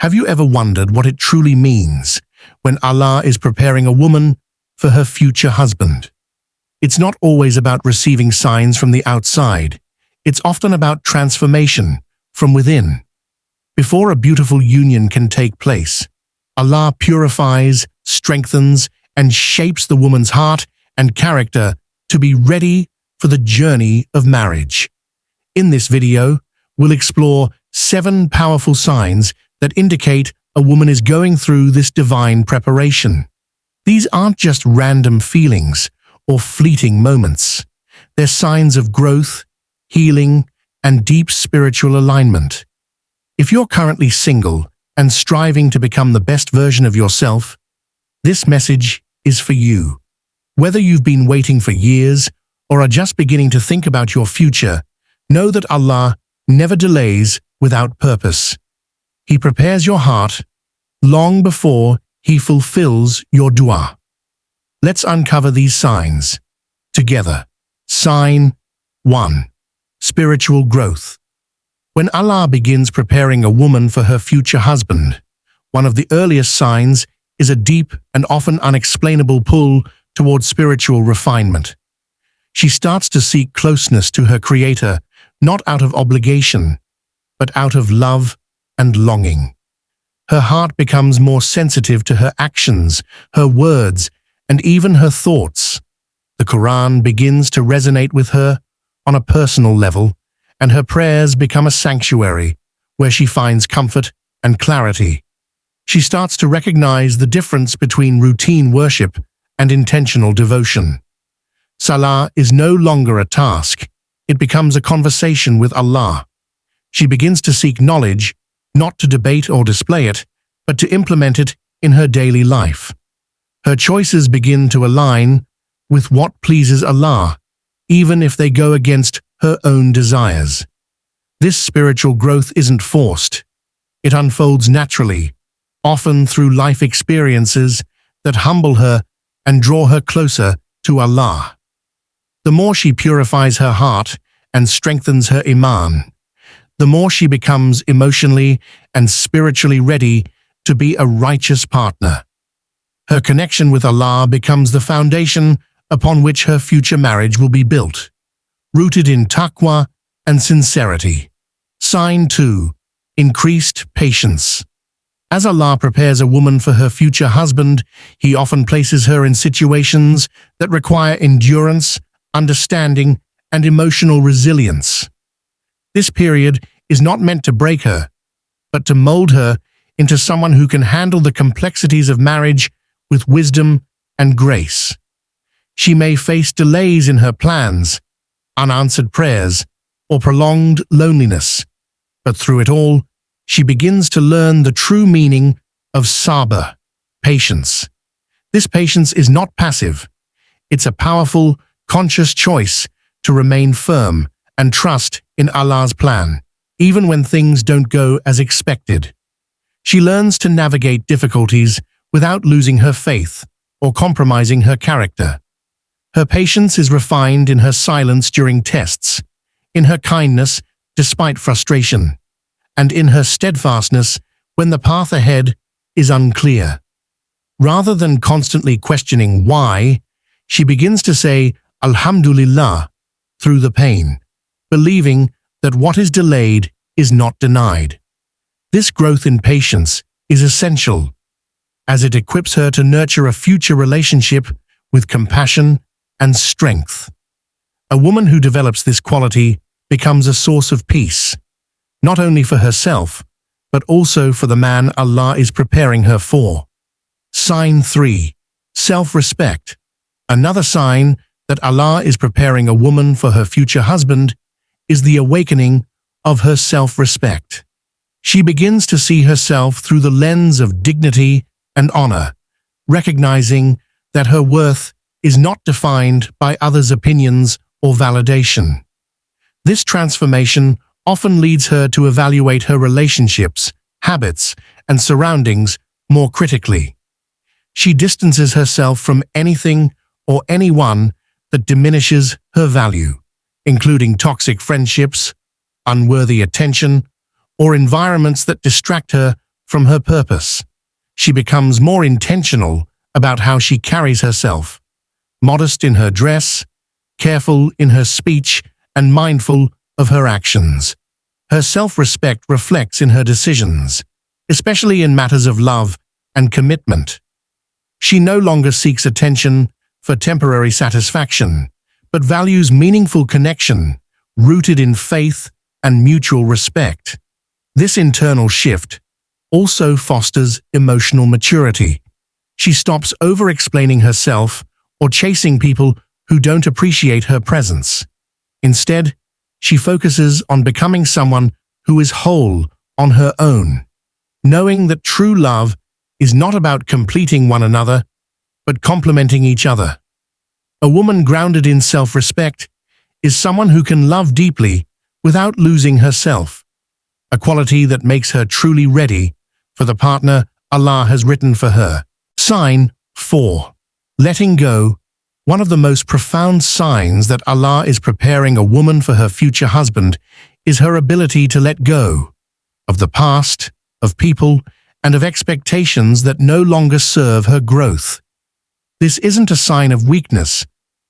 Have you ever wondered what it truly means when Allah is preparing a woman for her future husband? It's not always about receiving signs from the outside. It's often about transformation from within. Before a beautiful union can take place, Allah purifies, strengthens, and shapes the woman's heart and character to be ready for the journey of marriage. In this video, we'll explore 7 powerful signs that indicate a woman is going through this divine preparation. These aren't just random feelings or fleeting moments. They're signs of growth, healing, and deep spiritual alignment. If you're currently single and striving to become the best version of yourself, this message is for you. Whether you've been waiting for years or are just beginning to think about your future, know that Allah never delays without purpose. He prepares your heart long before He fulfills your dua. Let's uncover these signs together. Sign 1. Spiritual growth. When Allah begins preparing a woman for her future husband, one of the earliest signs is a deep and often unexplainable pull towards spiritual refinement. She starts to seek closeness to her Creator, not out of obligation, but out of love and longing. Her heart becomes more sensitive to her actions, her words, and even her thoughts. The Quran begins to resonate with her on a personal level, and her prayers become a sanctuary where she finds comfort and clarity. She starts to recognize the difference between routine worship and intentional devotion. Salah is no longer a task, it becomes a conversation with Allah. She begins to seek knowledge, not to debate or display it, but to implement it in her daily life. Her choices begin to align with what pleases Allah, even if they go against her own desires. This spiritual growth isn't forced. It unfolds naturally, often through life experiences that humble her and draw her closer to Allah. The more she purifies her heart and strengthens her iman, the more she becomes emotionally and spiritually ready to be a righteous partner. Her connection with Allah becomes the foundation upon which her future marriage will be built, rooted in taqwa and sincerity. Sign 2. Increased patience. As Allah prepares a woman for her future husband, He often places her in situations that require endurance, understanding, and emotional resilience. This period is not meant to break her, but to mold her into someone who can handle the complexities of marriage with wisdom and grace. She may face delays in her plans, unanswered prayers, or prolonged loneliness, but through it all, she begins to learn the true meaning of sabr, patience. This patience is not passive. It's a powerful, conscious choice to remain firm and trust in Allah's plan, even when things don't go as expected. She learns to navigate difficulties without losing her faith or compromising her character. Her patience is refined in her silence during tests, in her kindness despite frustration, and in her steadfastness when the path ahead is unclear. Rather than constantly questioning why, she begins to say Alhamdulillah through the pain, believing that what is delayed is not denied. This growth in patience is essential, as it equips her to nurture a future relationship with compassion and strength. A woman who develops this quality becomes a source of peace, not only for herself, but also for the man Allah is preparing her for. Sign 3. Self-respect. Another sign that Allah is preparing a woman for her future husband is the awakening of her self-respect. She begins to see herself through the lens of dignity and honor, recognizing that her worth is not defined by others' opinions or validation. This transformation often leads her to evaluate her relationships, habits, and surroundings more critically. She distances herself from anything or anyone that diminishes her value, including toxic friendships, unworthy attention, or environments that distract her from her purpose. She becomes more intentional about how she carries herself, modest in her dress, careful in her speech, and mindful of her actions. Her self-respect reflects in her decisions, especially in matters of love and commitment. She no longer seeks attention for temporary satisfaction, but values meaningful connection rooted in faith and mutual respect. This internal shift also fosters emotional maturity. She stops over-explaining herself or chasing people who don't appreciate her presence. Instead, she focuses on becoming someone who is whole on her own, knowing that true love is not about completing one another, but complementing each other. A woman grounded in self-respect is someone who can love deeply without losing herself, a quality that makes her truly ready for the partner Allah has written for her. Sign 4. Letting go. One of the most profound signs that Allah is preparing a woman for her future husband is her ability to let go of the past, of people, and of expectations that no longer serve her growth. This isn't a sign of weakness,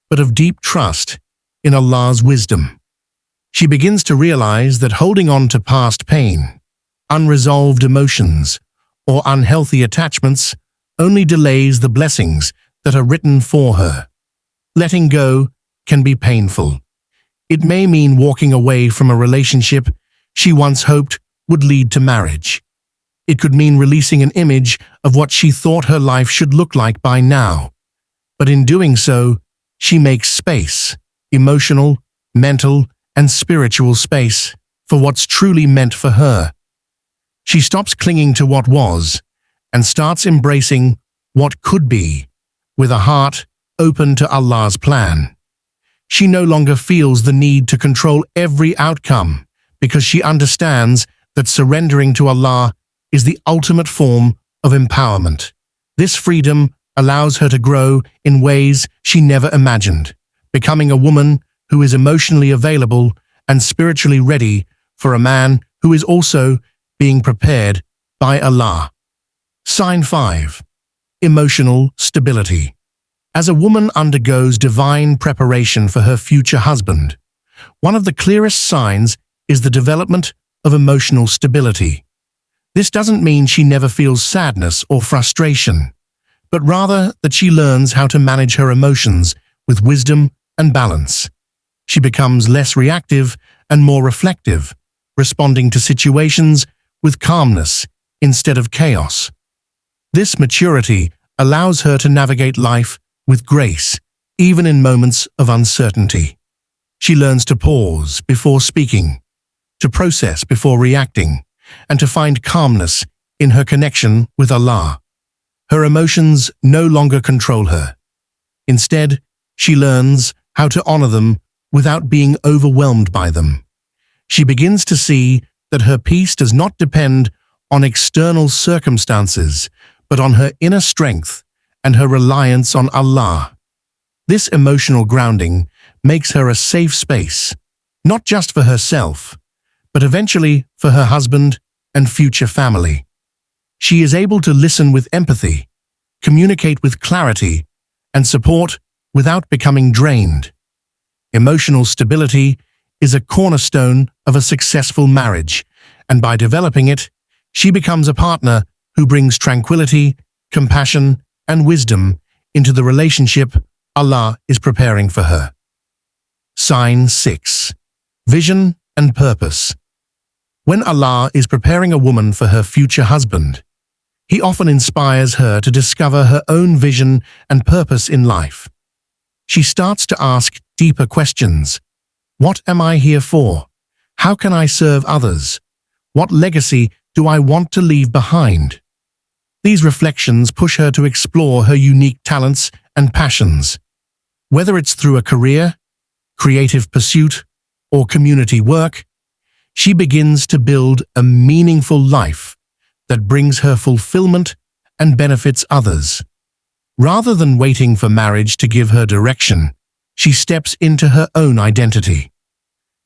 but of deep trust in Allah's wisdom. She begins to realize that holding on to past pain, unresolved emotions, or unhealthy attachments only delays the blessings that are written for her. Letting go can be painful. It may mean walking away from a relationship she once hoped would lead to marriage. It could mean releasing an image of what she thought her life should look like by now. But in doing so, she makes space, emotional, mental, and spiritual space, for what's truly meant for her. She stops clinging to what was and starts embracing what could be, with a heart open to Allah's plan. She no longer feels the need to control every outcome because she understands that surrendering to Allah is the ultimate form of empowerment. This freedom allows her to grow in ways she never imagined, becoming a woman who is emotionally available and spiritually ready for a man who is also being prepared by Allah. Sign 5. Emotional stability. As a woman undergoes divine preparation for her future husband, one of the clearest signs is the development of emotional stability. This doesn't mean she never feels sadness or frustration, but rather that she learns how to manage her emotions with wisdom and balance. She becomes less reactive and more reflective, responding to situations with calmness instead of chaos. This maturity allows her to navigate life with grace, even in moments of uncertainty. She learns to pause before speaking, to process before reacting, and to find calmness in her connection with Allah. Her emotions no longer control her. Instead, she learns how to honor them without being overwhelmed by them. She begins to see that her peace does not depend on external circumstances, but on her inner strength and her reliance on Allah. This emotional grounding makes her a safe space, not just for herself, but eventually for her husband and future family. She is able to listen with empathy, communicate with clarity, and support without becoming drained. Emotional stability is a cornerstone of a successful marriage, and by developing it, she becomes a partner who brings tranquility, compassion, and wisdom into the relationship Allah is preparing for her. Sign 6. Vision and purpose. When Allah is preparing a woman for her future husband, He often inspires her to discover her own vision and purpose in life. She starts to ask deeper questions. What am I here for? How can I serve others? What legacy do I want to leave behind? These reflections push her to explore her unique talents and passions. Whether it's through a career, creative pursuit, or community work, she begins to build a meaningful life that brings her fulfillment and benefits others. Rather than waiting for marriage to give her direction, she steps into her own identity.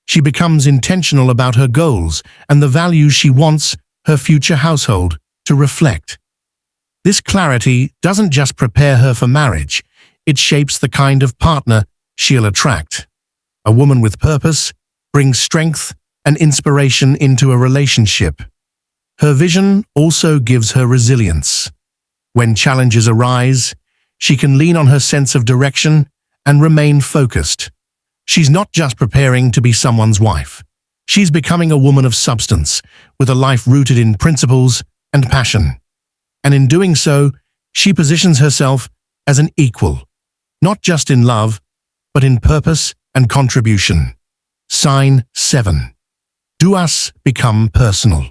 She becomes intentional about her goals and the values she wants her future household to reflect. This clarity doesn't just prepare her for marriage, it shapes the kind of partner she'll attract. A woman with purpose brings strength and inspiration into a relationship. Her vision also gives her resilience. When challenges arise, she can lean on her sense of direction and remain focused. She's not just preparing to be someone's wife. She's becoming a woman of substance, with a life rooted in principles and passion. And in doing so, she positions herself as an equal, not just in love, but in purpose and contribution. Sign 7. Du'as become personal.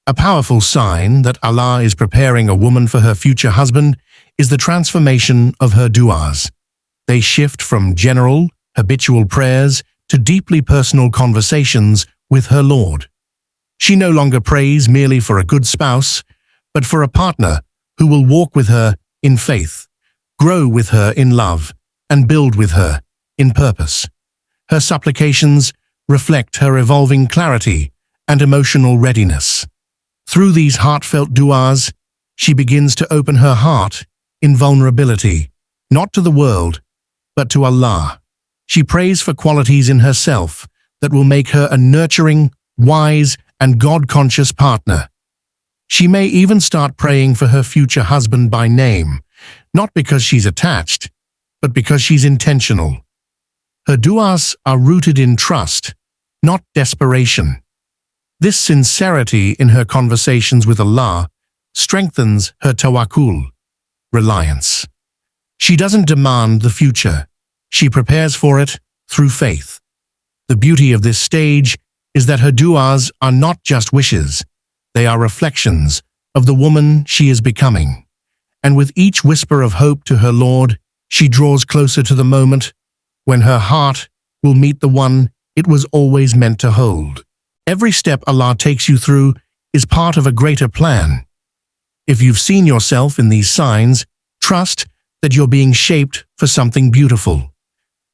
A powerful sign that Allah is preparing a woman for her future husband is the transformation of her du'as. They shift from general, habitual prayers to deeply personal conversations with her Lord. She no longer prays merely for a good spouse, but for a partner who will walk with her in faith, grow with her in love, and build with her in purpose. Her supplications reflect her evolving clarity and emotional readiness. Through these heartfelt du'as, she begins to open her heart in vulnerability, not to the world, but to Allah. She prays for qualities in herself that will make her a nurturing, wise, and God-conscious partner. She may even start praying for her future husband by name, not because she's attached, but because she's intentional. Her du'as are rooted in trust, not desperation. This sincerity in her conversations with Allah strengthens her tawakkul, reliance. She doesn't demand the future. She prepares for it through faith. The beauty of this stage is that her du'as are not just wishes. They are reflections of the woman she is becoming. And with each whisper of hope to her Lord, she draws closer to the moment when her heart will meet the one it was always meant to hold. Every step Allah takes you through is part of a greater plan. If you've seen yourself in these signs, trust that you're being shaped for something beautiful.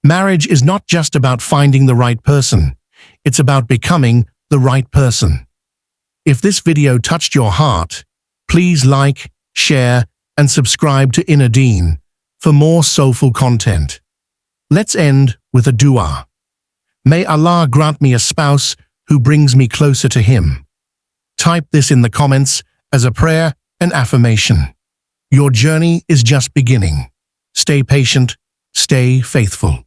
Marriage is not just about finding the right person, it's about becoming the right person. If this video touched your heart, please like, share, and subscribe to Ineer Deen for more soulful content. Let's end with a dua. May Allah grant me a spouse who brings me closer to Him. Type this in the comments as a prayer and affirmation. Your journey is just beginning. Stay patient, stay faithful.